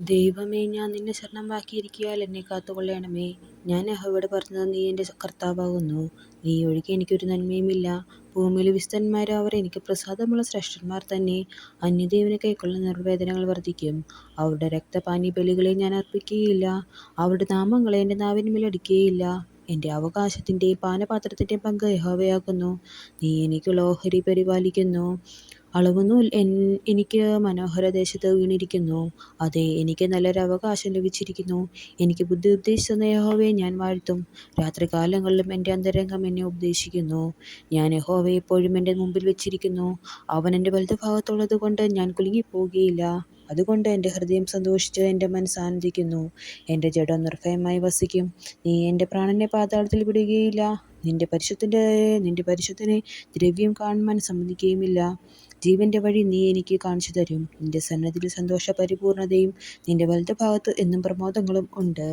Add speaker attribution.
Speaker 1: ദൈവമേ, ഞാൻ നിന്നെ ശരണമാക്കിയിരിക്കയാൽ എന്നെ കാത്തുകൊള്ളണമേ. ഞാൻ യഹോവയോട് പറഞ്ഞത്, നീ എൻ്റെ കർത്താവാകുന്നു. നീ ഒഴികെ എനിക്കൊരു നന്മയുമില്ല. ഭൂമിയിലെ വിശുദ്ധന്മാരോ അവർ എനിക്ക് പ്രസാദമുള്ള ശ്രേഷ്ഠന്മാർ തന്നെ. അന്യദൈവനെ കൈക്കൊള്ളുന്ന നിർവേദനകൾ വർദ്ധിക്കും. അവരുടെ രക്തപാനീയബലികളെ ഞാൻ അർപ്പിക്കുകയില്ല. അവരുടെ നാമങ്ങളെ എൻ്റെ നാവിന്മേൽ അടിക്കുകയില്ല. എൻ്റെ അവകാശത്തിൻ്റെയും പാനപാത്രത്തിൻ്റെയും പങ്ക് യഹോവയാകുന്നു. നീ എനിക്കുള്ള ഓഹരി പരിപാലിക്കുന്നു. അളവുനൂൽ എനിക്ക് മനോഹരദേശത്ത് വീണിരിക്കുന്നു. അതെ, എനിക്ക് നല്ലൊരു അവകാശം ലഭിച്ചിരിക്കുന്നു. എനിക്ക് ബുദ്ധി ഉപദേശിച്ച യഹോവയെ ഞാൻ വാഴ്ത്തും. രാത്രികാലങ്ങളിലും എൻ്റെ അന്തരംഗം എന്നെ ഉപദേശിക്കുന്നു. ഞാൻ യഹോവയെ എപ്പോഴും എൻ്റെ മുമ്പിൽ വെച്ചിരിക്കുന്നു. അവൻ എൻ്റെ വലത്തുഭാഗത്തുള്ളത് കൊണ്ട് ഞാൻ കുലുങ്ങിപ്പോകുകയില്ല. അതുകൊണ്ട് എൻ്റെ ഹൃദയം സന്തോഷിച്ച് എൻ്റെ മനസ്സ് ആനന്ദിക്കുന്നു. എൻ്റെ ജഡം നിർഭയമായി വസിക്കും. നീ എൻ്റെ പ്രാണനെ പാതാളത്തിൽ വിടുകയില്ല. നിന്റെ പരിശുദ്ധനെ ദ്രവ്യം കാണുവാൻ സമ്മതിക്കുകയുമില്ല. ജീവന്റെ വഴി നീ എനിക്ക് കാണിച്ചു തരും. നിന്റെ സന്നദ്ധിയിൽ സന്തോഷ പരിപൂർണതയും നിന്റെ വലത്തുഭാഗത്ത് എന്നും പ്രമോദങ്ങളും ഉണ്ട്.